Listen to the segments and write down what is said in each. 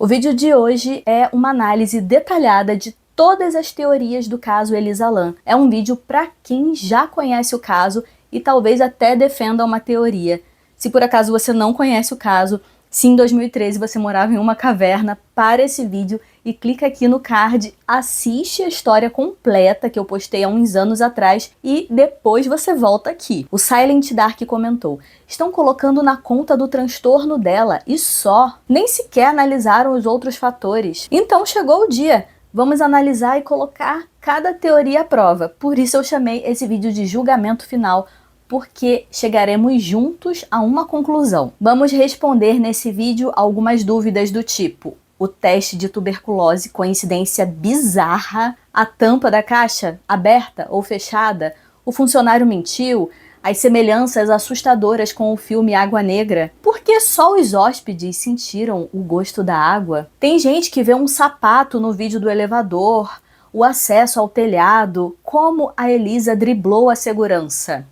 O vídeo de hoje é uma análise detalhada de todas as teorias do caso Elisa Lam. É um vídeo para quem já conhece o caso e talvez até defenda uma teoria. Se por acaso você não conhece o caso, se em 2013 você morava em uma caverna, para esse vídeo e clica aqui no card, assiste a história completa que eu postei há uns anos atrás e depois você volta aqui. O Silent Dark comentou: estão colocando na conta do transtorno dela e só, nem sequer analisaram os outros fatores. Então chegou o dia, vamos analisar e colocar cada teoria à prova. Por isso eu chamei esse vídeo de julgamento final, porque chegaremos juntos a uma conclusão. Vamos responder nesse vídeo algumas dúvidas do tipo: o teste de tuberculose, coincidência bizarra, a tampa da caixa aberta ou fechada, o funcionário mentiu, as semelhanças assustadoras com o filme Água Negra, por que só os hóspedes sentiram o gosto da água? Tem gente que vê um sapato no vídeo do elevador, o acesso ao telhado, como a Elisa driblou a segurança.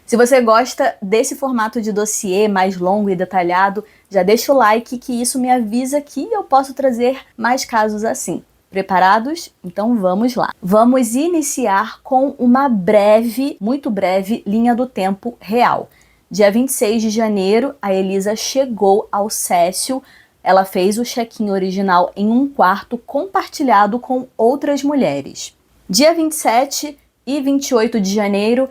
Se você gosta desse formato de dossiê mais longo e detalhado, já deixa o like que isso me avisa que eu posso trazer mais casos assim. Preparados? Então vamos lá. Vamos iniciar com uma breve, muito breve, linha do tempo real. Dia 26 de janeiro, a Elisa chegou ao Cécio. Ela fez o check-in original em um quarto compartilhado com outras mulheres. Dia 27 e 28 de janeiro,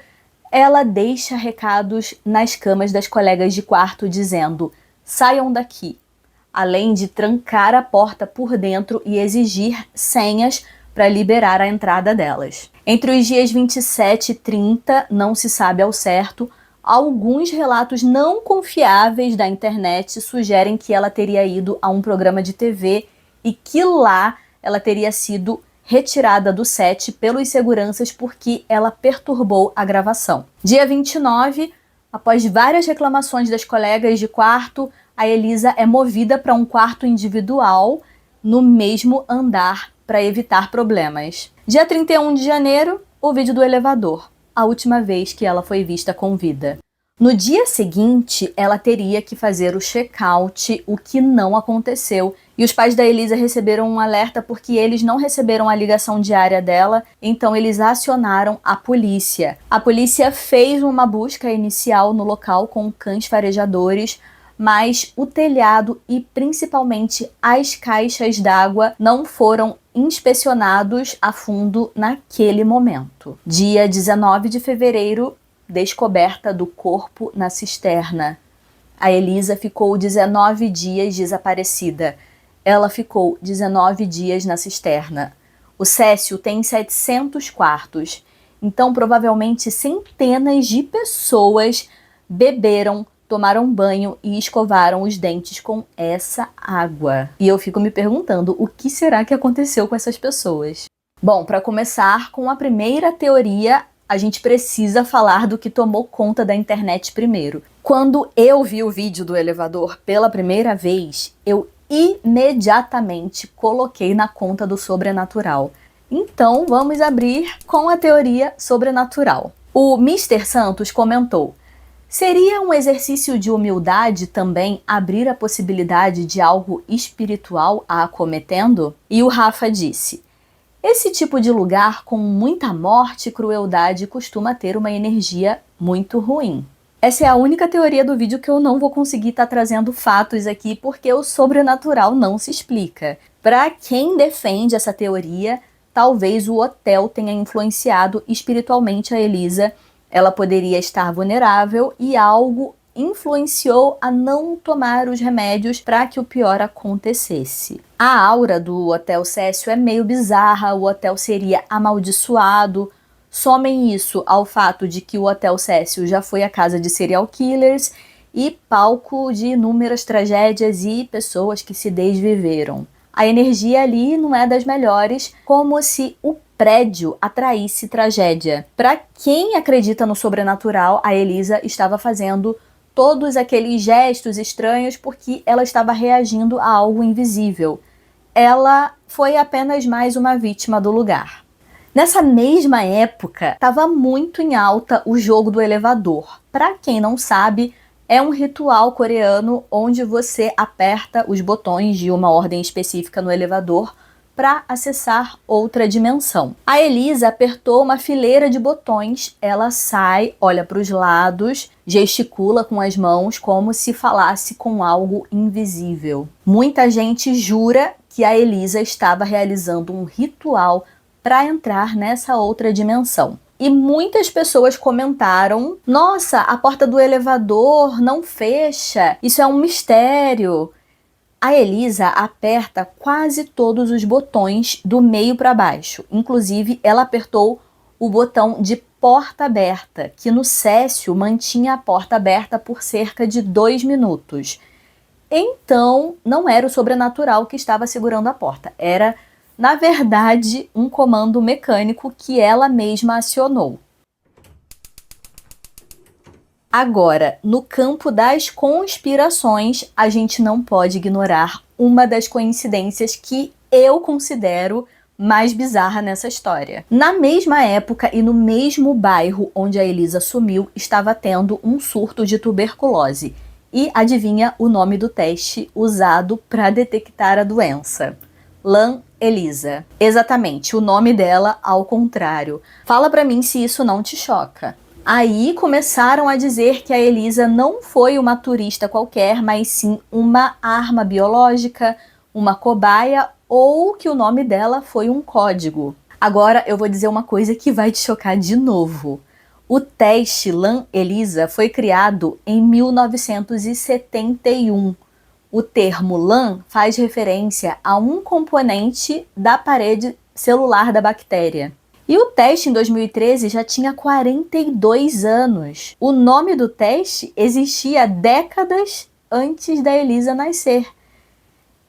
ela deixa recados nas camas das colegas de quarto dizendo: saiam daqui, além de trancar a porta por dentro e exigir senhas para liberar a entrada delas. Entre os dias 27 e 30, não se sabe ao certo, alguns relatos não confiáveis da internet sugerem que ela teria ido a um programa de TV e que lá ela teria sido retirada do set pelos seguranças porque ela perturbou a gravação. Dia 29, após várias reclamações das colegas de quarto, a Elisa é movida para um quarto individual no mesmo andar para evitar problemas. Dia 31 de janeiro, o vídeo do elevador, a última vez que ela foi vista com vida. No dia seguinte, ela teria que fazer o check-out, o que não aconteceu. E os pais da Elisa receberam um alerta porque eles não receberam a ligação diária dela, então eles acionaram a polícia. A polícia fez uma busca inicial no local com cães farejadores, mas o telhado e principalmente as caixas d'água não foram inspecionados a fundo naquele momento. Dia 19 de fevereiro, descoberta do corpo na cisterna. A Elisa ficou 19 dias desaparecida. Ela ficou 19 dias na cisterna. O Cécio tem 700 quartos, então provavelmente centenas de pessoas beberam, tomaram banho e escovaram os dentes com essa água. E eu fico me perguntando o que será que aconteceu com essas pessoas. Bom, para começar com a primeira teoria, a gente precisa falar do que tomou conta da internet primeiro. Quando eu vi o vídeo do elevador pela primeira vez, eu imediatamente coloquei na conta do sobrenatural. Então vamos abrir com a teoria sobrenatural. O Mr. Santos comentou: seria um exercício de humildade também abrir a possibilidade de algo espiritual a acometendo? E o Rafa disse: esse tipo de lugar com muita morte e crueldade costuma ter uma energia muito ruim. Essa é a única teoria do vídeo que eu não vou conseguir estar trazendo fatos aqui porque o sobrenatural não se explica. Para quem defende essa teoria, talvez o hotel tenha influenciado espiritualmente a Elisa. Ela poderia estar vulnerável e algo influenciou a não tomar os remédios para que o pior acontecesse. A aura do Hotel Cécio é meio bizarra, o hotel seria amaldiçoado. Somem isso ao fato de que o Hotel Cécio já foi a casa de serial killers e palco de inúmeras tragédias e pessoas que se desviveram. A energia ali não é das melhores, como se o prédio atraísse tragédia. Para quem acredita no sobrenatural, a Elisa estava fazendo todos aqueles gestos estranhos porque ela estava reagindo a algo invisível. Ela foi apenas mais uma vítima do lugar. Nessa mesma época, estava muito em alta o jogo do elevador. Para quem não sabe, É um ritual coreano onde você aperta os botões de uma ordem específica no elevador para acessar outra dimensão. A Elisa apertou uma fileira de botões, ela sai, olha para os lados, gesticula com as mãos como se falasse com algo invisível. Muita gente jura que a Elisa estava realizando um ritual para entrar nessa outra dimensão. E muitas pessoas comentaram: nossa, a porta do elevador não fecha, isso é um mistério. A Elisa aperta quase todos os botões do meio para baixo. Inclusive, ela apertou o botão de porta aberta, que no Cécio mantinha a porta aberta por cerca de 2 minutos. Então, não era o sobrenatural que estava segurando a porta. Era, na verdade, um comando mecânico que ela mesma acionou. Agora, no campo das conspirações, a gente não pode ignorar uma das coincidências que eu considero mais bizarra nessa história. Na mesma época e no mesmo bairro onde a Elisa sumiu, estava tendo um surto de tuberculose. E adivinha o nome do teste usado para detectar a doença? Lan Elisa. Exatamente, o nome dela ao contrário. Fala pra mim se isso não te choca. Aí começaram a dizer que a Elisa não foi uma turista qualquer, mas sim uma arma biológica, uma cobaia ou que o nome dela foi um código. Agora eu vou dizer uma coisa que vai te chocar de novo. O teste Lan Elisa foi criado em 1971. O termo LAN faz referência a um componente da parede celular da bactéria. E o teste em 2013 já tinha 42 anos. O nome do teste existia décadas antes da Elisa nascer.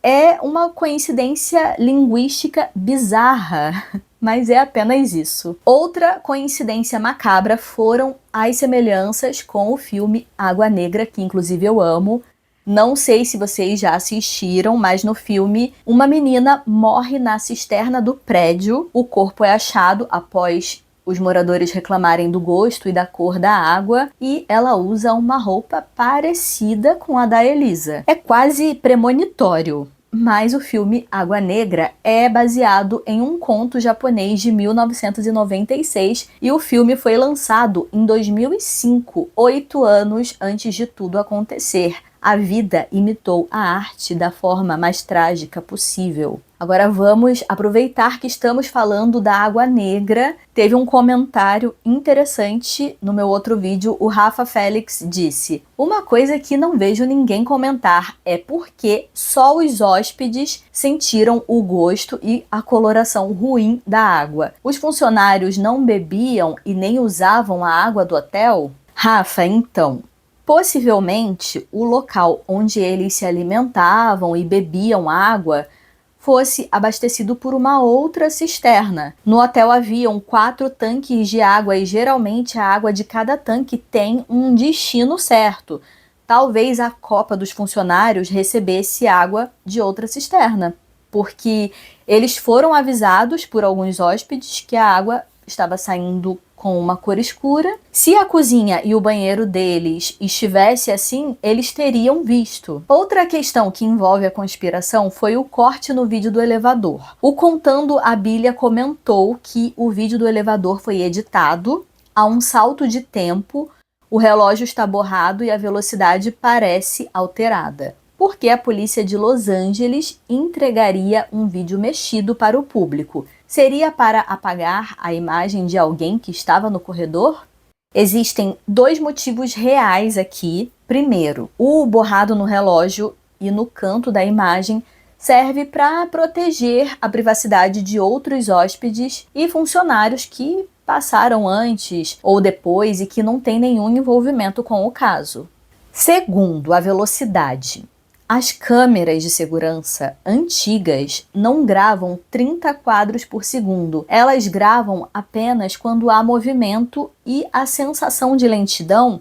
É uma coincidência linguística bizarra, mas é apenas isso. Outra coincidência macabra foram as semelhanças com o filme Água Negra, que inclusive eu amo. Não sei se vocês já assistiram, mas no filme, uma menina morre na cisterna do prédio. O corpo é achado após os moradores reclamarem do gosto e da cor da água e ela usa uma roupa parecida com a da Elisa. É quase premonitório. Mas o filme Água Negra é baseado em um conto japonês de 1996 e o filme foi lançado em 2005, 8 anos antes de tudo acontecer. A vida imitou a arte da forma mais trágica possível. Agora vamos aproveitar que estamos falando da Água Negra. Teve um comentário interessante no meu outro vídeo. O Rafa Félix disse: uma coisa que não vejo ninguém comentar é porque só os hóspedes sentiram o gosto e a coloração ruim da água. Os funcionários não bebiam e nem usavam a água do hotel? Rafa, então, possivelmente o local onde eles se alimentavam e bebiam água fosse abastecido por uma outra cisterna. No hotel haviam 4 tanques de água e geralmente a água de cada tanque tem um destino certo. Talvez a copa dos funcionários recebesse água de outra cisterna, porque eles foram avisados por alguns hóspedes que a água estava saindo com uma cor escura. Se a cozinha e o banheiro deles estivesse assim, eles teriam visto. Outra questão que envolve a conspiração foi o corte no vídeo do elevador. O Contando a Bíblia comentou que o vídeo do elevador foi editado a um salto de tempo, o relógio está borrado e a velocidade parece alterada, porque a polícia de Los Angeles entregaria um vídeo mexido para o público. Seria para apagar a imagem de alguém que estava no corredor? Existem 2 motivos reais aqui. Primeiro, o borrado no relógio e no canto da imagem serve para proteger a privacidade de outros hóspedes e funcionários que passaram antes ou depois e que não têm nenhum envolvimento com o caso. Segundo, a velocidade. As câmeras de segurança antigas não gravam 30 quadros por segundo. Elas gravam apenas quando há movimento e a sensação de lentidão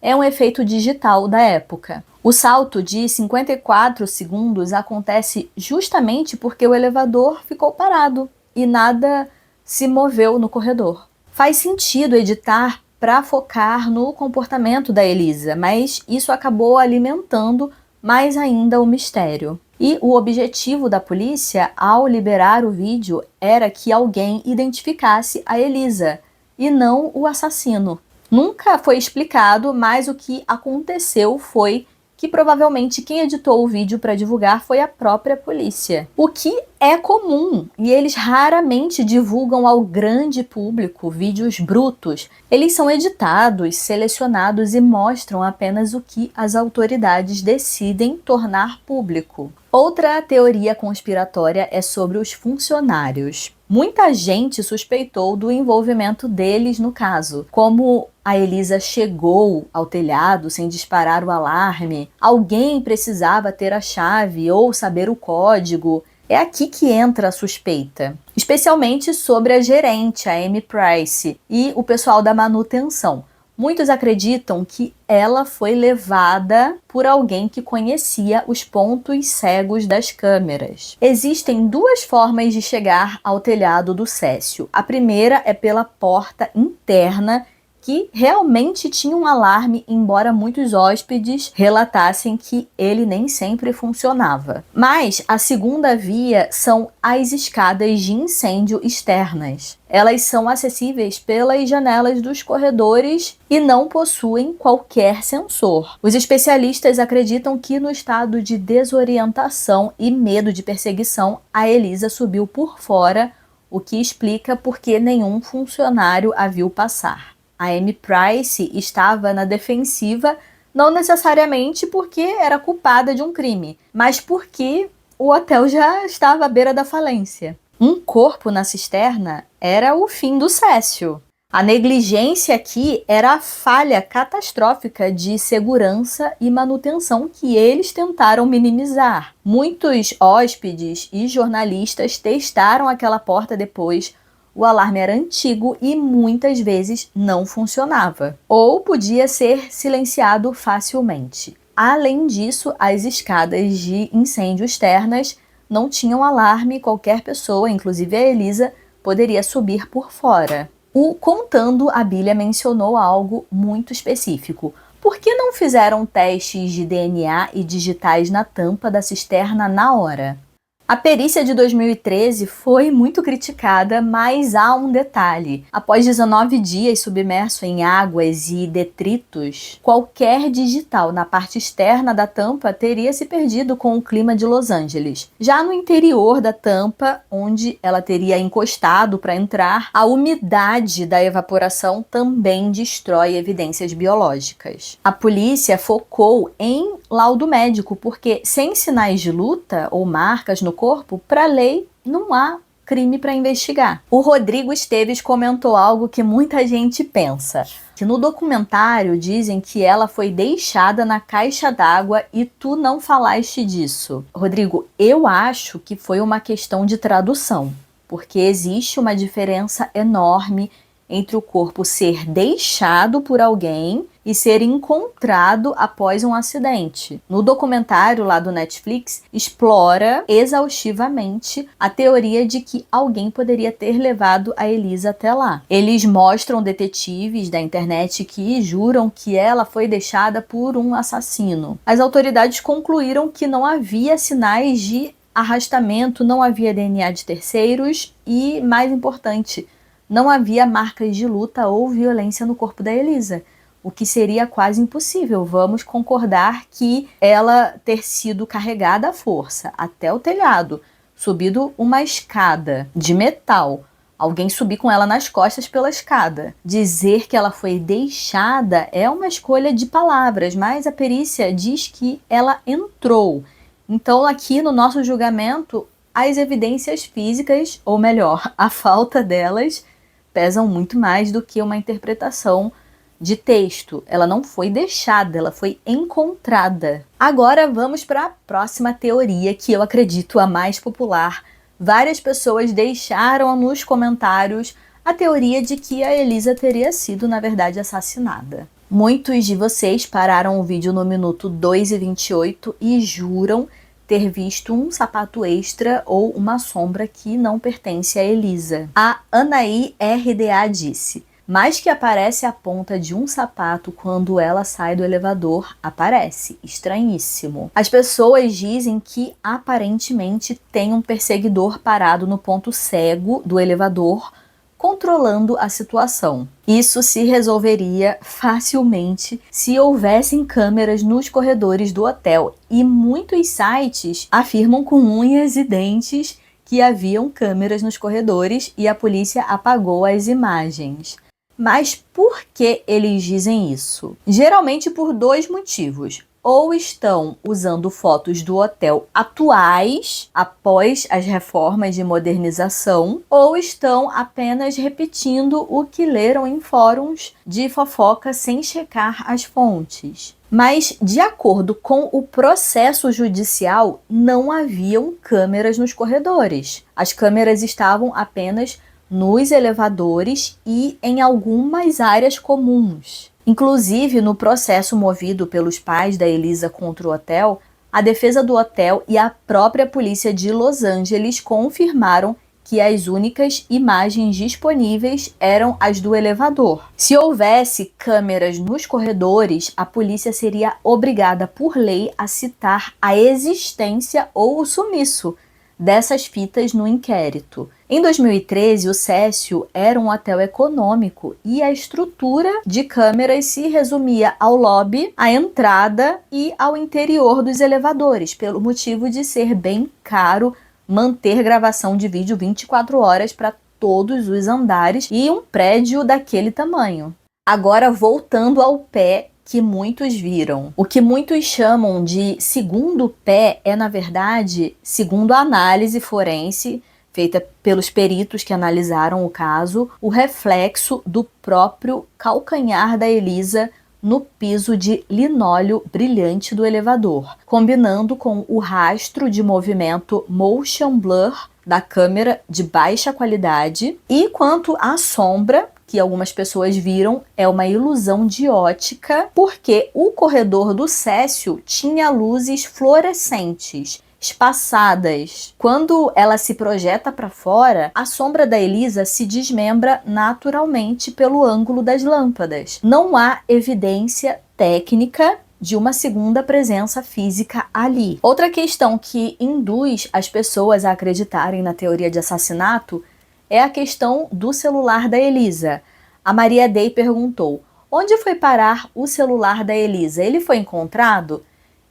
é um efeito digital da época. O salto de 54 segundos acontece justamente porque o elevador ficou parado e nada se moveu no corredor. Faz sentido editar para focar no comportamento da Elisa, mas isso acabou alimentando mais ainda o mistério. E o objetivo da polícia, ao liberar o vídeo, era que alguém identificasse a Elisa e não o assassino. Nunca foi explicado, mas o que aconteceu foi que provavelmente quem editou o vídeo para divulgar foi a própria polícia. O que é comum, e eles raramente divulgam ao grande público vídeos brutos. Eles são editados, selecionados e mostram apenas o que as autoridades decidem tornar público. Outra teoria conspiratória é sobre os funcionários. Muita gente suspeitou do envolvimento deles no caso, como a Elisa chegou ao telhado sem disparar o alarme, alguém precisava ter a chave ou saber o código. É aqui que entra a suspeita, especialmente sobre a gerente, a Amy Price, e o pessoal da manutenção. Muitos acreditam que ela foi levada por alguém que conhecia os pontos cegos das câmeras. Existem duas formas de chegar ao telhado do Cécio. A primeira é pela porta interna, que realmente tinha um alarme, embora muitos hóspedes relatassem que ele nem sempre funcionava. Mas a segunda via são as escadas de incêndio externas. Elas são acessíveis pelas janelas dos corredores e não possuem qualquer sensor. Os especialistas acreditam que no estado de desorientação e medo de perseguição, a Elisa subiu por fora, o que explica por que nenhum funcionário a viu passar. A Amy Price estava na defensiva, não necessariamente porque era culpada de um crime, mas porque o hotel já estava à beira da falência. Um corpo na cisterna era o fim do Cécio. A negligência aqui era a falha catastrófica de segurança e manutenção que eles tentaram minimizar. Muitos hóspedes e jornalistas testaram aquela porta depois. O alarme era antigo e muitas vezes não funcionava, ou podia ser silenciado facilmente. Além disso, as escadas de incêndio externas não tinham alarme, qualquer pessoa, inclusive a Elisa, poderia subir por fora. O Contando a Bíblia mencionou algo muito específico. Por que não fizeram testes de DNA e digitais na tampa da cisterna na hora? A perícia de 2013 foi muito criticada, mas há um detalhe. Após 19 dias submerso em águas e detritos, qualquer digital na parte externa da tampa teria se perdido com o clima de Los Angeles. Já no interior da tampa, onde ela teria encostado para entrar, a umidade da evaporação também destrói evidências biológicas. A polícia focou em laudo médico, porque sem sinais de luta ou marcas no corpo, para a lei não há crime para investigar. O Rodrigo Esteves comentou algo que muita gente pensa, que no documentário dizem que ela foi deixada na caixa d'água e tu não falaste disso. Rodrigo, eu acho que foi uma questão de tradução, porque existe uma diferença enorme entre o corpo ser deixado por alguém e ser encontrado após um acidente. No documentário lá do Netflix, explora exaustivamente a teoria de que alguém poderia ter levado a Elisa até lá. Eles mostram detetives da internet que juram que ela foi deixada por um assassino. As autoridades concluíram que não havia sinais de arrastamento, não havia DNA de terceiros e, mais importante, não havia marcas de luta ou violência no corpo da Elisa, o que seria quase impossível. Vamos concordar que ela ter sido carregada à força até o telhado, subido uma escada de metal, alguém subir com ela nas costas pela escada. Dizer que ela foi deixada é uma escolha de palavras, mas a perícia diz que ela entrou. Então, aqui no nosso julgamento, as evidências físicas, ou melhor, a falta delas, pesam muito mais do que uma interpretação de texto. Ela não foi deixada, ela foi encontrada. Agora vamos para a próxima teoria, que eu acredito a mais popular. Várias pessoas deixaram nos comentários a teoria de que a Elisa teria sido, na verdade, assassinada. Muitos de vocês pararam o vídeo no minuto 2:28 e juram ter visto um sapato extra ou uma sombra que não pertence a Elisa. A Anaí RDA disse: mas que aparece a ponta de um sapato quando ela sai do elevador, aparece. Estranhíssimo. As pessoas dizem que aparentemente tem um perseguidor parado no ponto cego do elevador, controlando a situação. Isso se resolveria facilmente se houvessem câmeras nos corredores do hotel, e muitos sites afirmam com unhas e dentes que haviam câmeras nos corredores e a polícia apagou as imagens. Mas por que eles dizem isso? Geralmente por dois motivos. Ou estão usando fotos do hotel atuais, após as reformas de modernização, ou estão apenas repetindo o que leram em fóruns de fofoca sem checar as fontes. Mas, de acordo com o processo judicial, não haviam câmeras nos corredores. As câmeras estavam apenas nos elevadores e em algumas áreas comuns. Inclusive, no processo movido pelos pais da Elisa contra o hotel, a defesa do hotel e a própria polícia de Los Angeles confirmaram que as únicas imagens disponíveis eram as do elevador. Se houvesse câmeras nos corredores, a polícia seria obrigada por lei a citar a existência ou o sumiço dessas fitas no inquérito. Em 2013, o Cécio era um hotel econômico e a estrutura de câmeras se resumia ao lobby, à entrada e ao interior dos elevadores, pelo motivo de ser bem caro manter gravação de vídeo 24 horas para todos os andares e um prédio daquele tamanho. Agora, voltando ao pé que muitos viram. O que muitos chamam de segundo pé é, na verdade, segundo a análise forense feita pelos peritos que analisaram o caso, o reflexo do próprio calcanhar da Elisa no piso de linóleo brilhante do elevador, combinando com o rastro de movimento motion blur da câmera de baixa qualidade. E quanto à sombra, que algumas pessoas viram, é uma ilusão de ótica, porque o corredor do Cécio tinha luzes fluorescentes, espaçadas. Quando ela se projeta para fora, a sombra da Elisa se desmembra naturalmente pelo ângulo das lâmpadas. Não há evidência técnica de uma segunda presença física ali. Outra questão que induz as pessoas a acreditarem na teoria de assassinato é a questão do celular da Elisa. A Maria Day perguntou: onde foi parar o celular da Elisa? Ele foi encontrado?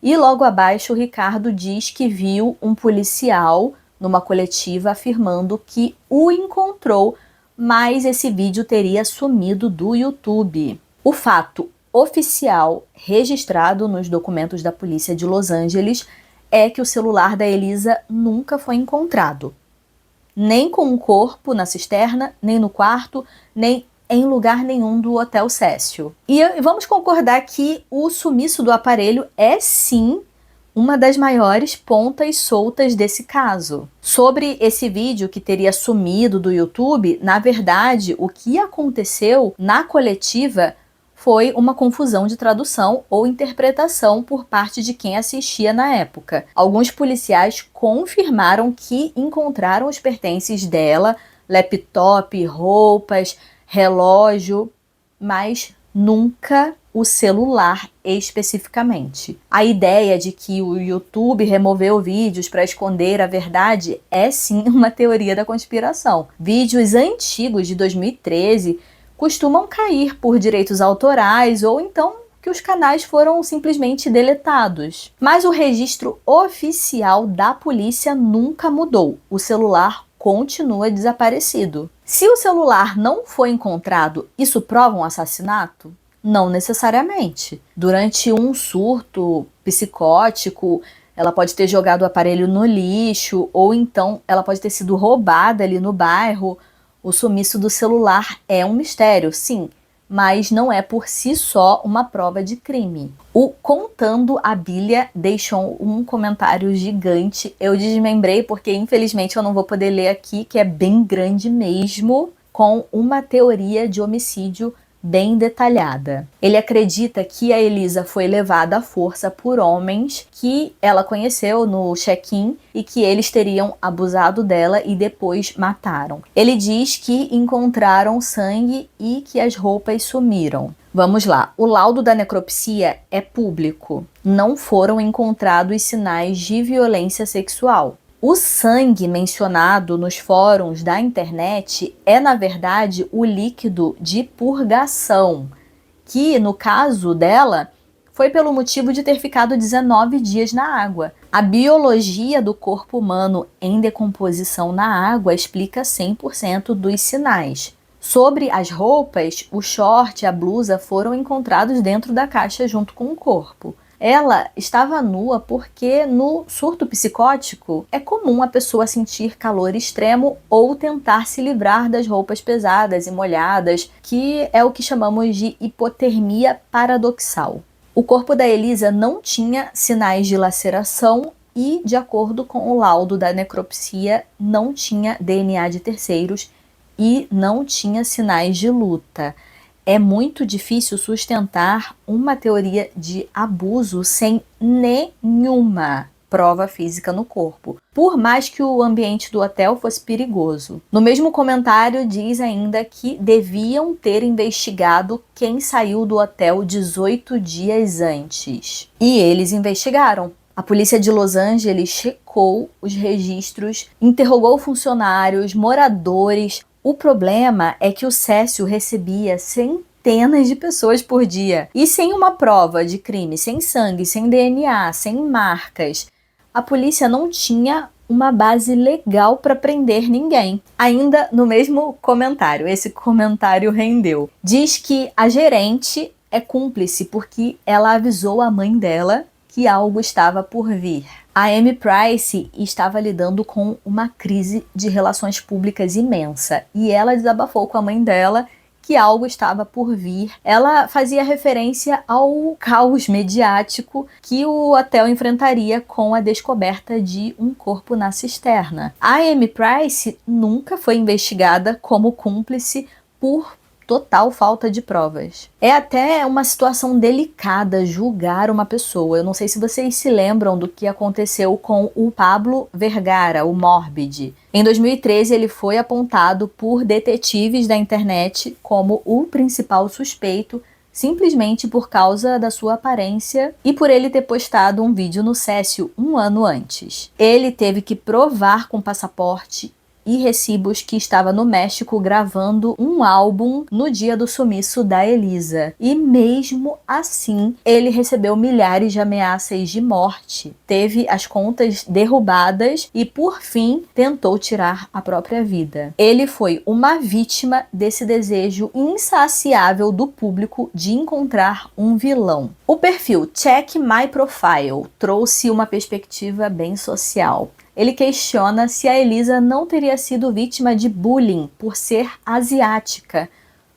E logo abaixo o Ricardo diz que viu um policial numa coletiva afirmando que o encontrou, mas esse vídeo teria sumido do YouTube. O fato oficial registrado nos documentos da polícia de Los Angeles é que o celular da Elisa nunca foi encontrado. Nem com o corpo na cisterna, nem no quarto, nem em lugar nenhum do Hotel Cécio. E vamos concordar que o sumiço do aparelho é sim uma das maiores pontas soltas desse caso. Sobre esse vídeo que teria sumido do YouTube, na verdade, o que aconteceu na coletiva foi uma confusão de tradução ou interpretação por parte de quem assistia na época. Alguns policiais confirmaram que encontraram os pertences dela, laptop, roupas, relógio, mas nunca o celular especificamente. A ideia de que o YouTube removeu vídeos para esconder a verdade é sim uma teoria da conspiração. Vídeos antigos de 2013 costumam cair por direitos autorais ou então que os canais foram simplesmente deletados. Mas o registro oficial da polícia nunca mudou. O celular continua desaparecido. Se o celular não foi encontrado, isso prova um assassinato? Não necessariamente. Durante um surto psicótico, ela pode ter jogado o aparelho no lixo, ou então ela pode ter sido roubada ali no bairro. O sumiço do celular é um mistério, sim, mas não é por si só uma prova de crime. O Contando a Bíblia deixou um comentário gigante. Eu desmembrei porque infelizmente eu não vou poder ler aqui, que é bem grande mesmo, com uma teoria de homicídio bem detalhada. Ele acredita que a Elisa foi levada à força por homens que ela conheceu no check-in e que eles teriam abusado dela e depois mataram. Ele diz que encontraram sangue e que as roupas sumiram. Vamos lá, o laudo da necropsia é público. Não foram encontrados sinais de violência sexual. O sangue mencionado nos fóruns da internet é, na verdade, o líquido de purgação, que, no caso dela, foi pelo motivo de ter ficado 19 dias na água. A biologia do corpo humano em decomposição na água explica 100% dos sinais. Sobre as roupas, o short e a blusa foram encontrados dentro da caixa junto com o corpo. Ela estava nua porque no surto psicótico é comum a pessoa sentir calor extremo ou tentar se livrar das roupas pesadas e molhadas, que é o que chamamos de hipotermia paradoxal. O corpo da Elisa não tinha sinais de laceração e, de acordo com o laudo da necropsia, não tinha DNA de terceiros e não tinha sinais de luta. É muito difícil sustentar uma teoria de abuso sem nenhuma prova física no corpo, por mais que o ambiente do hotel fosse perigoso. No mesmo comentário diz ainda que deviam ter investigado quem saiu do hotel 18 dias antes. E eles investigaram. A polícia de Los Angeles checou os registros, interrogou funcionários, moradores. O problema é que o Cécio recebia centenas de pessoas por dia e sem uma prova de crime, sem sangue, sem DNA, sem marcas. A polícia não tinha uma base legal para prender ninguém. Ainda no mesmo comentário, esse comentário rendeu. Diz que a gerente é cúmplice porque ela avisou a mãe dela que algo estava por vir. A Amy Price estava lidando com uma crise de relações públicas imensa e ela desabafou com a mãe dela que algo estava por vir. Ela fazia referência ao caos mediático que o hotel enfrentaria com a descoberta de um corpo na cisterna. A Amy Price nunca foi investigada como cúmplice por total falta de provas. É até uma situação delicada julgar uma pessoa. Eu não sei se vocês se lembram do que aconteceu com o Pablo Vergara, o Morbid. Em 2013, ele foi apontado por detetives da internet como o principal suspeito, simplesmente por causa da sua aparência e por ele ter postado um vídeo no Cécio um ano antes. Ele teve que provar com passaporte e recibos que estava no México gravando um álbum no dia do sumiço da Elisa. E mesmo assim, ele recebeu milhares de ameaças de morte, teve as contas derrubadas e, por fim, tentou tirar a própria vida. Ele foi uma vítima desse desejo insaciável do público de encontrar um vilão. O perfil Check My Profile trouxe uma perspectiva bem social. Ele questiona se a Elisa não teria sido vítima de bullying por ser asiática,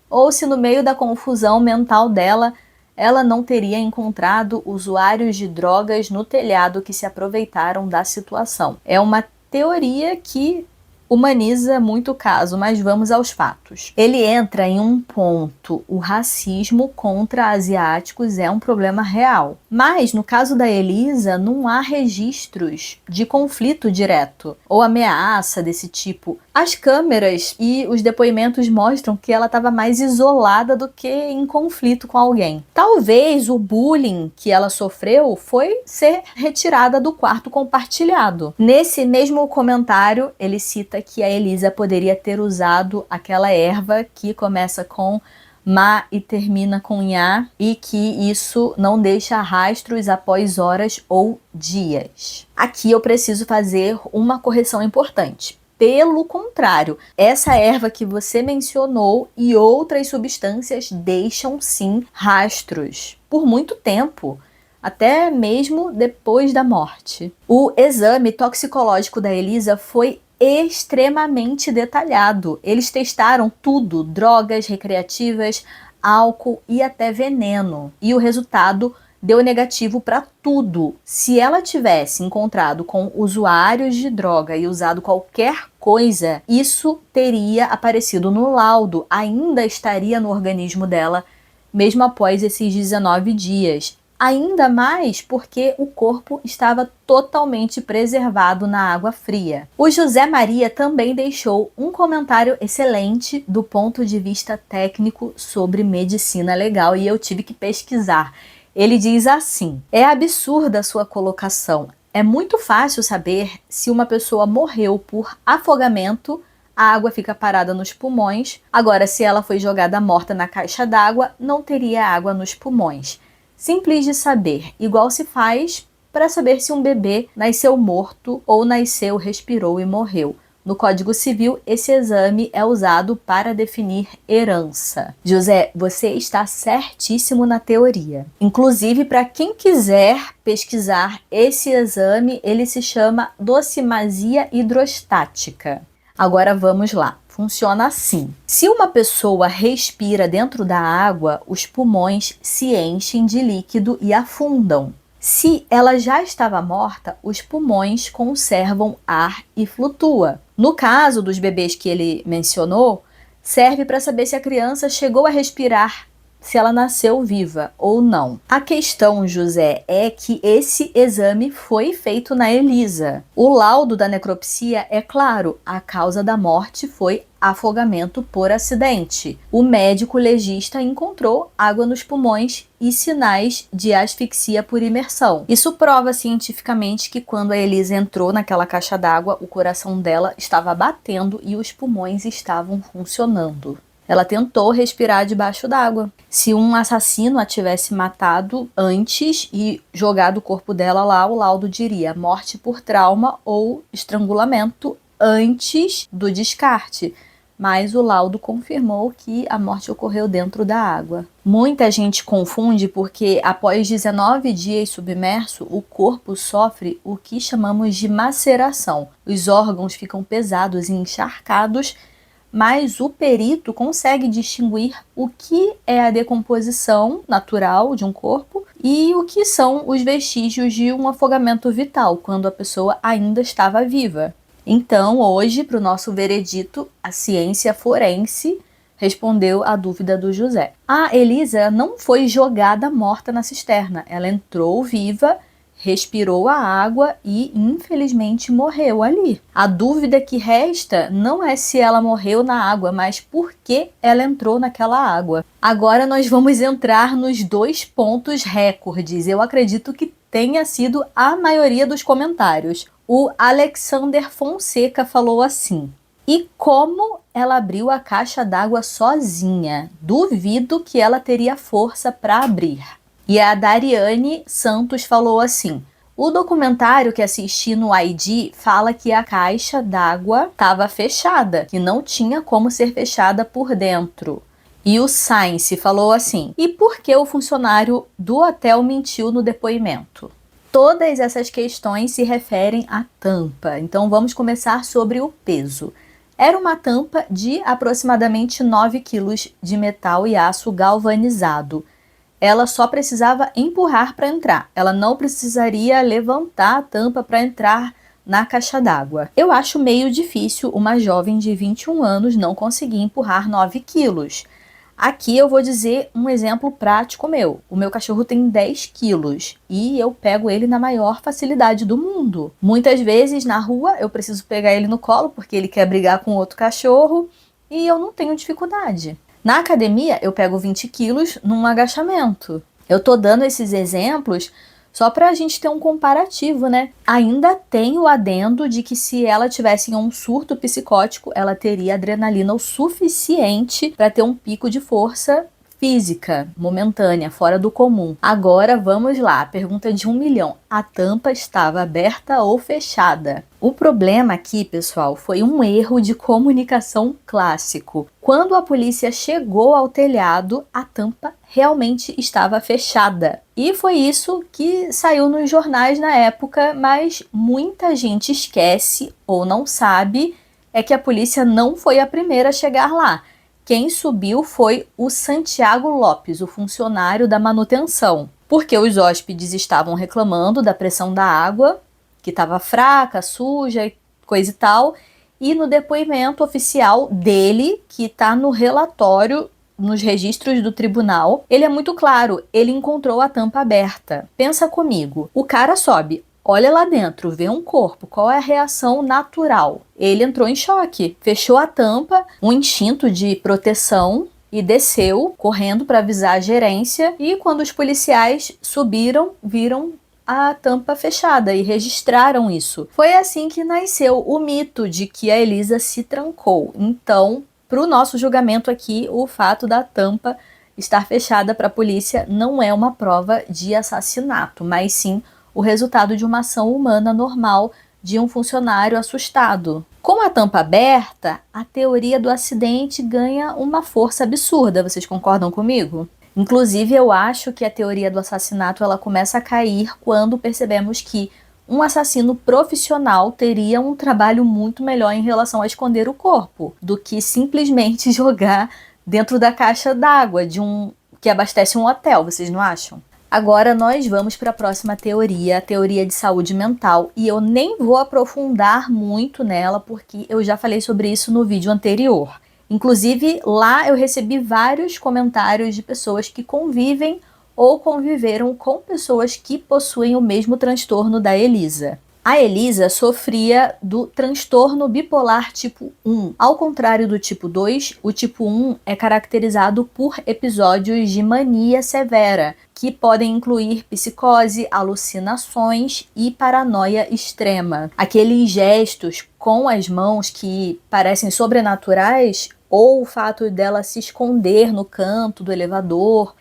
ou se no meio da confusão mental dela, ela não teria encontrado usuários de drogas no telhado que se aproveitaram da situação. É uma teoria que humaniza muito o caso, mas vamos aos fatos. Ele entra em um ponto: o racismo contra asiáticos é um problema real. Mas no caso da Elisa, não há registros de conflito direto ou ameaça desse tipo. As câmeras e os depoimentos mostram que ela estava mais isolada do que em conflito com alguém. Talvez o bullying que ela sofreu foi ser retirada do quarto compartilhado. Nesse mesmo comentário, ele cita que a Elisa poderia ter usado aquela erva que começa com Ma e termina com Nha, e que isso não deixa rastros após horas ou dias. Aqui eu preciso fazer uma correção importante. Pelo contrário, essa erva que você mencionou e outras substâncias deixam sim rastros por muito tempo, até mesmo depois da morte. O exame toxicológico da Elisa foi extremamente detalhado. Eles testaram tudo: drogas recreativas, álcool e até veneno. E o resultado deu negativo para tudo. Se ela tivesse encontrado com usuários de droga e usado qualquer coisa, isso teria aparecido no laudo, ainda estaria no organismo dela, mesmo após esses 19 dias. Ainda mais porque o corpo estava totalmente preservado na água fria. O José Maria também deixou um comentário excelente do ponto de vista técnico sobre medicina legal e eu tive que pesquisar. Ele diz assim: é absurda a sua colocação. É muito fácil saber se uma pessoa morreu por afogamento, a água fica parada nos pulmões. Agora, se ela foi jogada morta na caixa d'água, não teria água nos pulmões. Simples de saber, igual se faz para saber se um bebê nasceu morto ou nasceu, respirou e morreu. No Código Civil, esse exame é usado para definir herança. José, você está certíssimo na teoria. Inclusive, para quem quiser pesquisar esse exame, ele se chama docimasia hidrostática. Agora vamos lá. Funciona assim. Se uma pessoa respira dentro da água, os pulmões se enchem de líquido e afundam. Se ela já estava morta, os pulmões conservam ar e flutua. No caso dos bebês que ele mencionou, serve para saber se a criança chegou a respirar, se ela nasceu viva ou não. A questão, José, é que esse exame foi feito na Elisa. O laudo da necropsia é claro, a causa da morte foi afogamento por acidente. O médico legista encontrou água nos pulmões e sinais de asfixia por imersão. Isso prova cientificamente que quando a Elisa entrou naquela caixa d'água, o coração dela estava batendo e os pulmões estavam funcionando. Ela tentou respirar debaixo d'água. Se um assassino a tivesse matado antes e jogado o corpo dela lá, o laudo diria morte por trauma ou estrangulamento antes do descarte. Mas o laudo confirmou que a morte ocorreu dentro da água. Muita gente confunde porque após 19 dias submerso, o corpo sofre o que chamamos de maceração. Os órgãos ficam pesados e encharcados, mas o perito consegue distinguir o que é a decomposição natural de um corpo e o que são os vestígios de um afogamento vital, quando a pessoa ainda estava viva. Então, hoje, para o nosso veredito, a ciência forense respondeu à dúvida do José. A Elisa não foi jogada morta na cisterna, ela entrou viva, respirou a água e, infelizmente, morreu ali. A dúvida que resta não é se ela morreu na água, mas por que ela entrou naquela água. Agora nós vamos entrar nos 2 pontos recordes. Eu acredito que tenha sido a maioria dos comentários. O Alexander Fonseca falou assim: e como ela abriu a caixa d'água sozinha? Duvido que ela teria força para abrir. E a Dariane Santos falou assim: o documentário que assisti no ID fala que a caixa d'água estava fechada, que não tinha como ser fechada por dentro. E o Science falou assim: e por que o funcionário do hotel mentiu no depoimento? Todas essas questões se referem à tampa, então vamos começar sobre o peso. Era uma tampa de aproximadamente 9 kg de metal e aço galvanizado. Ela só precisava empurrar para entrar, ela não precisaria levantar a tampa para entrar na caixa d'água. Eu acho meio difícil uma jovem de 21 anos não conseguir empurrar 9 quilos. Aqui eu vou dizer um exemplo prático meu. O meu cachorro tem 10 quilos e eu pego ele na maior facilidade do mundo. Muitas vezes na rua eu preciso pegar ele no colo porque ele quer brigar com outro cachorro e eu não tenho dificuldade. Na academia eu pego 20 quilos num agachamento. Eu tô dando esses exemplos só para a gente ter um comparativo, né? Ainda tem o adendo de que se ela tivesse em um surto psicótico, ela teria adrenalina o suficiente para ter um pico de força física, momentânea, fora do comum. Agora vamos lá, pergunta de 1 milhão. A tampa estava aberta ou fechada? O problema aqui, pessoal, foi um erro de comunicação clássico. Quando a polícia chegou ao telhado, a tampa realmente estava fechada. E foi isso que saiu nos jornais na época, mas muita gente esquece ou não sabe é que a polícia não foi a primeira a chegar lá. Quem subiu foi o Santiago Lopes, o funcionário da manutenção. porque os hóspedes estavam reclamando da pressão da água, que estava fraca, suja, coisa e tal, e no depoimento oficial dele, que está no relatório, nos registros do tribunal, ele é muito claro, ele encontrou a tampa aberta. Pensa comigo, o cara sobe, olha lá dentro, vê um corpo, qual é a reação natural? Ele entrou em choque, fechou a tampa, um instinto de proteção, e desceu correndo para avisar a gerência, e quando os policiais subiram, viram a tampa fechada e registraram isso. Foi assim que nasceu o mito de que a Elisa se trancou. Então, para o nosso julgamento aqui, o fato da tampa estar fechada para a polícia não é uma prova de assassinato, mas sim o resultado de uma ação humana normal de um funcionário assustado. Com a tampa aberta, a teoria do acidente ganha uma força absurda, vocês concordam comigo? Inclusive, eu acho que a teoria do assassinato ela começa a cair quando percebemos que um assassino profissional teria um trabalho muito melhor em relação a esconder o corpo do que simplesmente jogar dentro da caixa d'água que abastece um hotel, vocês não acham? Agora nós vamos para a próxima teoria, a teoria de saúde mental, e eu nem vou aprofundar muito nela porque eu já falei sobre isso no vídeo anterior. Inclusive, lá eu recebi vários comentários de pessoas que convivem ou conviveram com pessoas que possuem o mesmo transtorno da Elisa. A Elisa sofria do transtorno bipolar tipo 1. Ao contrário do tipo 2, o tipo 1 é caracterizado por episódios de mania severa, que podem incluir psicose, alucinações e paranoia extrema. Aqueles gestos com as mãos que parecem sobrenaturais, ou o fato dela se esconder no canto do elevador,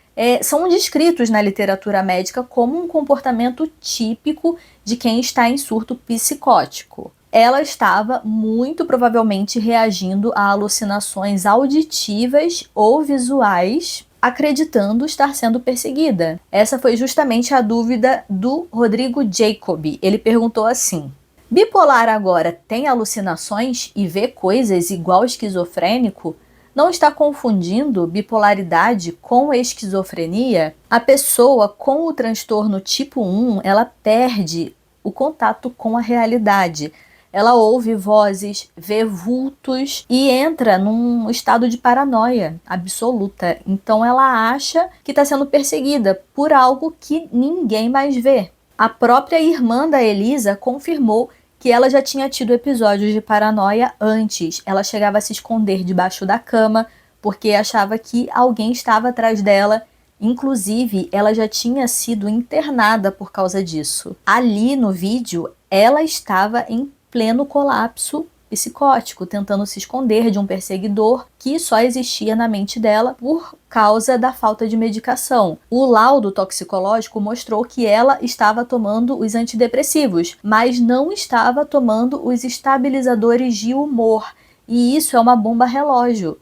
são descritos na literatura médica como um comportamento típico de quem está em surto psicótico. Ela estava muito provavelmente reagindo a alucinações auditivas ou visuais, acreditando estar sendo perseguida. Essa foi justamente a dúvida do Rodrigo Jacob. Ele perguntou assim: bipolar agora tem alucinações e vê coisas igual esquizofrênico? Não está confundindo bipolaridade com esquizofrenia? A pessoa com o transtorno tipo 1, ela perde o contato com a realidade. Ela ouve vozes, vê vultos e entra num estado de paranoia absoluta. Então ela acha que está sendo perseguida por algo que ninguém mais vê. A própria irmã da Elisa confirmou que ela já tinha tido episódios de paranoia antes. Ela chegava a se esconder debaixo da cama porque achava que alguém estava atrás dela. Inclusive, ela já tinha sido internada por causa disso. Ali no vídeo, ela estava em pleno colapso psicótico, tentando se esconder de um perseguidor que só existia na mente dela por causa da falta de medicação. O laudo toxicológico mostrou que ela estava tomando os antidepressivos, mas não estava tomando os estabilizadores de humor. E isso é uma bomba relógio.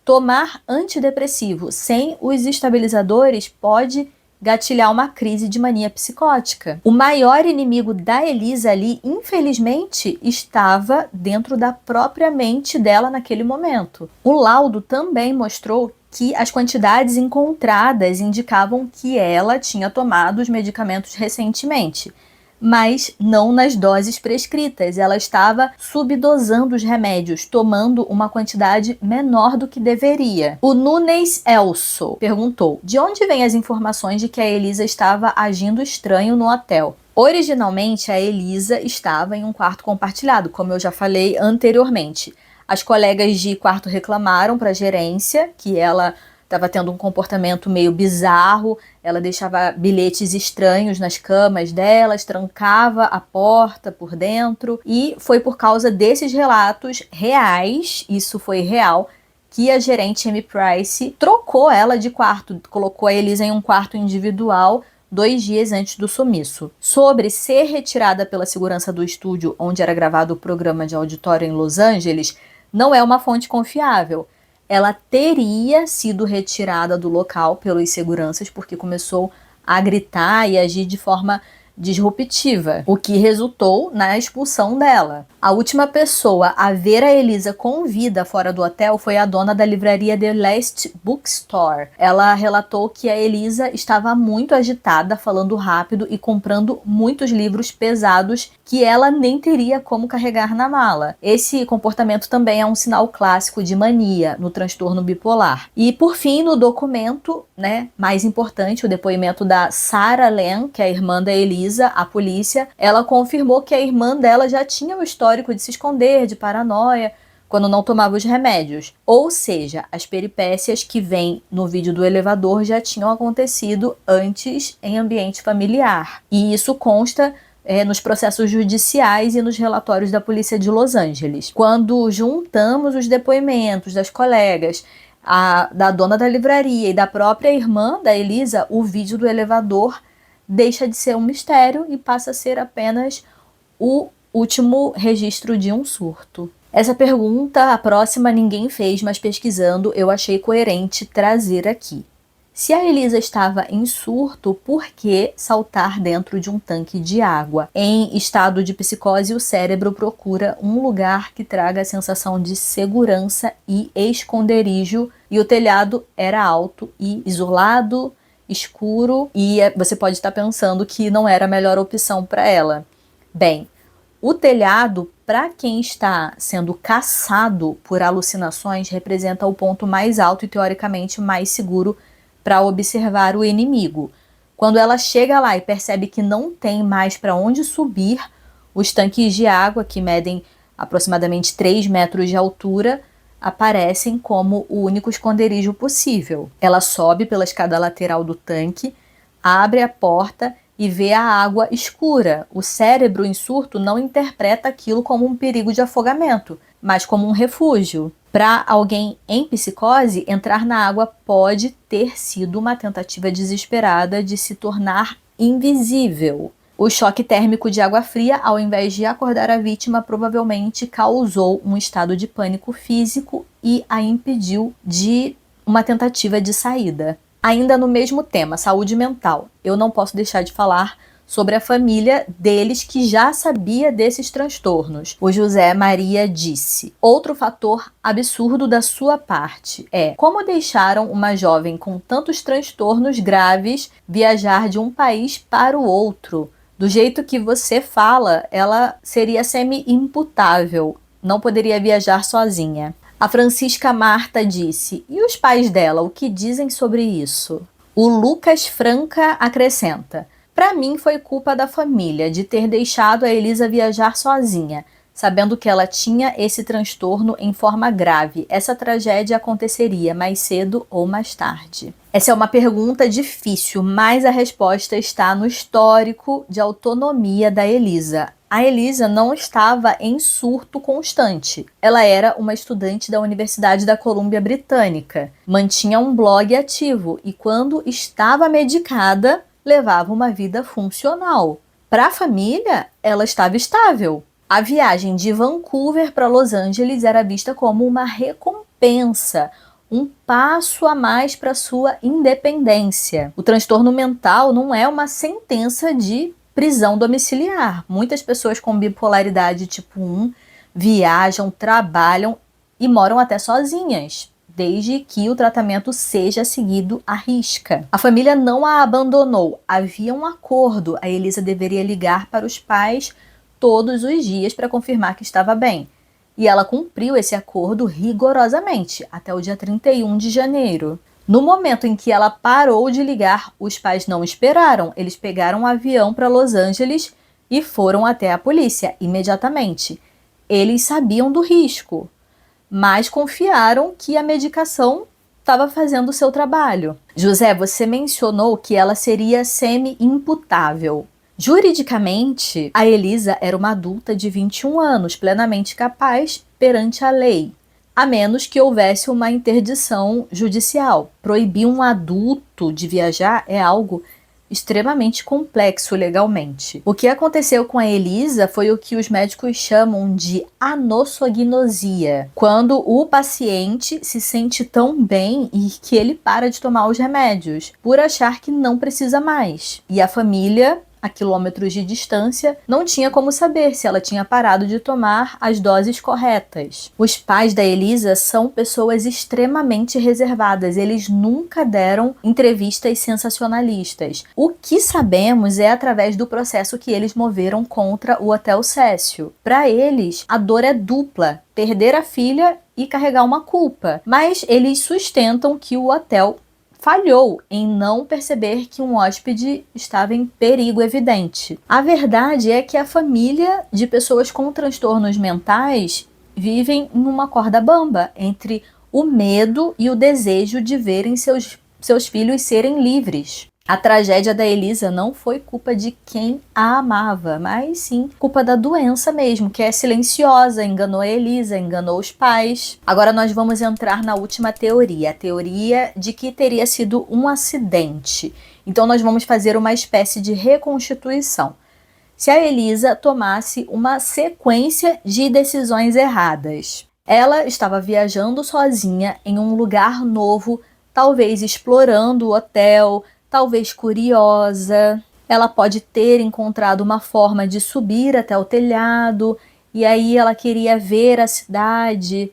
Tomar antidepressivo sem os estabilizadores pode gatilhar uma crise de mania psicótica. O maior inimigo da Elisa ali, infelizmente, estava dentro da própria mente dela naquele momento. O laudo também mostrou que as quantidades encontradas indicavam que ela tinha tomado os medicamentos recentemente, mas não nas doses prescritas. Ela estava subdosando os remédios, tomando uma quantidade menor do que deveria. O Nunes Elso perguntou: de onde vêm as informações de que a Elisa estava agindo estranho no hotel? Originalmente, a Elisa estava em um quarto compartilhado, como eu já falei anteriormente. As colegas de quarto reclamaram para a gerência que ela estava tendo um comportamento meio bizarro, ela deixava bilhetes estranhos nas camas delas, trancava a porta por dentro, e foi por causa desses relatos reais, isso foi real, que a gerente Amy Price trocou ela de quarto, colocou a Elisa em um quarto individual 2 dias antes do sumiço. Sobre ser retirada pela segurança do estúdio onde era gravado o programa de auditório em Los Angeles, não é uma fonte confiável. Ela teria sido retirada do local pelos seguranças porque começou a gritar e agir de forma disruptiva, o que resultou na expulsão dela. A última pessoa a ver a Elisa com vida fora do hotel foi a dona da livraria The Last Bookstore. Ela relatou que a Elisa estava muito agitada, falando rápido e comprando muitos livros pesados que ela nem teria como carregar na mala. Esse comportamento também é um sinal clássico de mania no transtorno bipolar. E por fim, no documento, mais importante, o depoimento da Sarah Len, que é a irmã da Elisa, à polícia, ela confirmou que a irmã dela já tinha o histórico de se esconder, de paranoia, quando não tomava os remédios. Ou seja, as peripécias que vêm no vídeo do elevador já tinham acontecido antes em ambiente familiar. E isso consta nos processos judiciais e nos relatórios da polícia de Los Angeles. Quando juntamos os depoimentos das colegas, da dona da livraria e da própria irmã da Elisa, o vídeo do elevador deixa de ser um mistério e passa a ser apenas o último registro de um surto. Essa pergunta, a próxima, ninguém fez, mas pesquisando eu achei coerente trazer aqui. Se a Elisa estava em surto, por que saltar dentro de um tanque de água? Em estado de psicose, o cérebro procura um lugar que traga a sensação de segurança e esconderijo, e o telhado era alto e isolado, escuro, e você pode estar pensando que não era a melhor opção para ela. Bem, o telhado, para quem está sendo caçado por alucinações, representa o ponto mais alto e teoricamente mais seguro para observar o inimigo. Quando ela chega lá e percebe que não tem mais para onde subir, os tanques de água, que medem aproximadamente 3 metros de altura, aparecem como o único esconderijo possível. Ela sobe pela escada lateral do tanque, abre a porta e vê a água escura. O cérebro em surto não interpreta aquilo como um perigo de afogamento, mas como um refúgio. Para alguém em psicose, entrar na água pode ter sido uma tentativa desesperada de se tornar invisível. O choque térmico de água fria, ao invés de acordar a vítima, provavelmente causou um estado de pânico físico e a impediu de uma tentativa de saída. Ainda no mesmo tema, saúde mental, eu não posso deixar de falar sobre a família deles que já sabia desses transtornos. O José Maria disse: outro fator absurdo da sua parte é como deixaram uma jovem com tantos transtornos graves viajar de um país para o outro. Do jeito que você fala, ela seria semi-imputável, não poderia viajar sozinha. A Francisca Marta disse: e os pais dela, o que dizem sobre isso? O Lucas Franca acrescenta: para mim foi culpa da família de ter deixado a Elisa viajar sozinha, sabendo que ela tinha esse transtorno em forma grave. Essa tragédia aconteceria mais cedo ou mais tarde. Essa é uma pergunta difícil, mas a resposta está no histórico de autonomia da Elisa. A Elisa não estava em surto constante. Ela era uma estudante da Universidade da Colômbia Britânica, mantinha um blog ativo e, quando estava medicada, levava uma vida funcional. Para a família, ela estava estável. A viagem de Vancouver para Los Angeles era vista como uma recompensa, um passo a mais para sua independência. O transtorno mental não é uma sentença de prisão domiciliar. Muitas pessoas com bipolaridade tipo 1 viajam, trabalham e moram até sozinhas, desde que o tratamento seja seguido à risca. A família não a abandonou, havia um acordo. A Elisa deveria ligar para os pais todos os dias para confirmar que estava bem. E ela cumpriu esse acordo rigorosamente, até o dia 31 de janeiro. No momento em que ela parou de ligar, os pais não esperaram. Eles pegaram um avião para Los Angeles e foram até a polícia imediatamente. Eles sabiam do risco, mas confiaram que a medicação estava fazendo o seu trabalho. José, você mencionou que ela seria semi-imputável. Juridicamente, a Elisa era uma adulta de 21 anos, plenamente capaz perante a lei, a menos que houvesse uma interdição judicial. Proibir um adulto de viajar é algo extremamente complexo legalmente. O que aconteceu com a Elisa foi o que os médicos chamam de anossognosia, quando o paciente se sente tão bem e que ele para de tomar os remédios, por achar que não precisa mais. E a família a quilômetros de distância, não tinha como saber se ela tinha parado de tomar as doses corretas. Os pais da Elisa são pessoas extremamente reservadas, eles nunca deram entrevistas sensacionalistas. O que sabemos é através do processo que eles moveram contra o Hotel Cecil. Para eles, a dor é dupla: perder a filha e carregar uma culpa. Mas eles sustentam que o hotel falhou em não perceber que um hóspede estava em perigo evidente. A verdade é que a família de pessoas com transtornos mentais vivem em uma corda bamba entre o medo e o desejo de verem seus filhos serem livres. A tragédia da Elisa não foi culpa de quem a amava, mas sim culpa da doença mesmo, que é silenciosa, enganou a Elisa, enganou os pais. Agora nós vamos entrar na última teoria, a teoria de que teria sido um acidente. Então nós vamos fazer uma espécie de reconstituição. Se a Elisa tomasse uma sequência de decisões erradas. Ela estava viajando sozinha em um lugar novo, talvez explorando o hotel, talvez curiosa. Ela pode ter encontrado uma forma de subir até o telhado, e aí ela queria ver a cidade.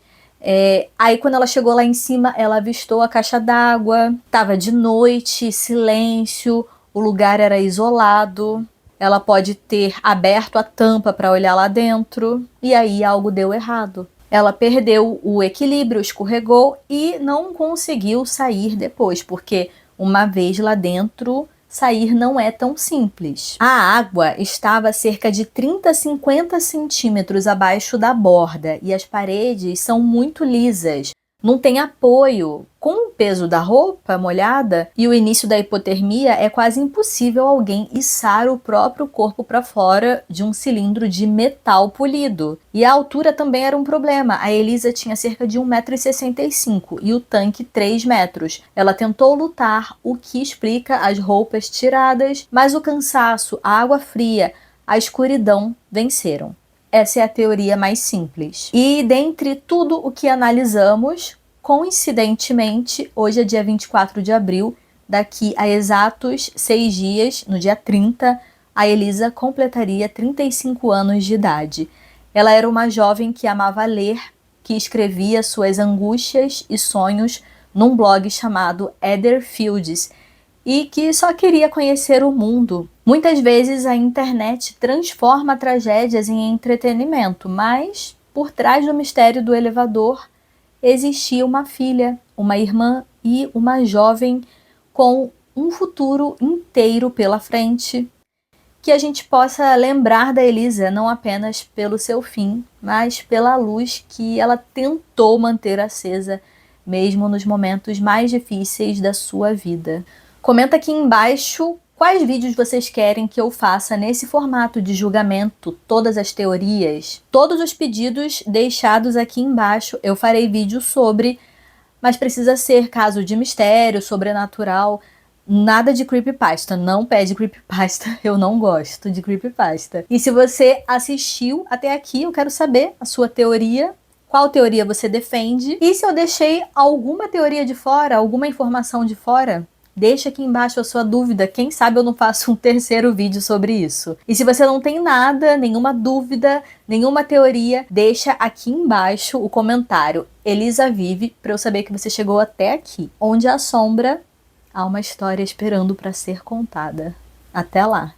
Aí quando ela chegou lá em cima, ela avistou a caixa d'água. Tava de noite, silêncio, o lugar era isolado. Ela pode ter aberto a tampa para olhar lá dentro, e aí algo deu errado. Ela perdeu o equilíbrio, escorregou e não conseguiu sair depois, porque uma vez lá dentro, sair não é tão simples. A água estava a cerca de 30 a 50 centímetros abaixo da borda e as paredes são muito lisas. Não tem apoio. Com o peso da roupa molhada e o início da hipotermia, é quase impossível alguém içar o próprio corpo para fora de um cilindro de metal polido. E a altura também era um problema. A Elisa tinha cerca de 1,65 m e o tanque 3 metros. Ela tentou lutar, o que explica as roupas tiradas, mas o cansaço, a água fria, a escuridão venceram. Essa é a teoria mais simples. E dentre tudo o que analisamos, coincidentemente, hoje é dia 24 de abril, daqui a exatos 6 dias, no dia 30, a Elisa completaria 35 anos de idade. Ela era uma jovem que amava ler, que escrevia suas angústias e sonhos num blog chamado Heather Fields, e que só queria conhecer o mundo. Muitas vezes a internet transforma tragédias em entretenimento, mas por trás do mistério do elevador existia uma filha, uma irmã e uma jovem com um futuro inteiro pela frente. Que a gente possa lembrar da Elisa não apenas pelo seu fim, mas pela luz que ela tentou manter acesa, mesmo nos momentos mais difíceis da sua vida. Comenta aqui embaixo quais vídeos vocês querem que eu faça nesse formato de julgamento, todas as teorias. Todos os pedidos deixados aqui embaixo eu farei vídeo sobre, mas precisa ser caso de mistério, sobrenatural, nada de creepypasta. Não pede creepypasta, eu não gosto de creepypasta. E se você assistiu até aqui, eu quero saber a sua teoria. Qual teoria você defende? E se eu deixei alguma teoria de fora, alguma informação de fora? Deixa aqui embaixo a sua dúvida, quem sabe eu não faço um terceiro vídeo sobre isso. E se você não tem nada, nenhuma dúvida, nenhuma teoria, deixa aqui embaixo o comentário Elisa vive, para eu saber que você chegou até aqui. Onde há sombra, há uma história esperando para ser contada. Até lá!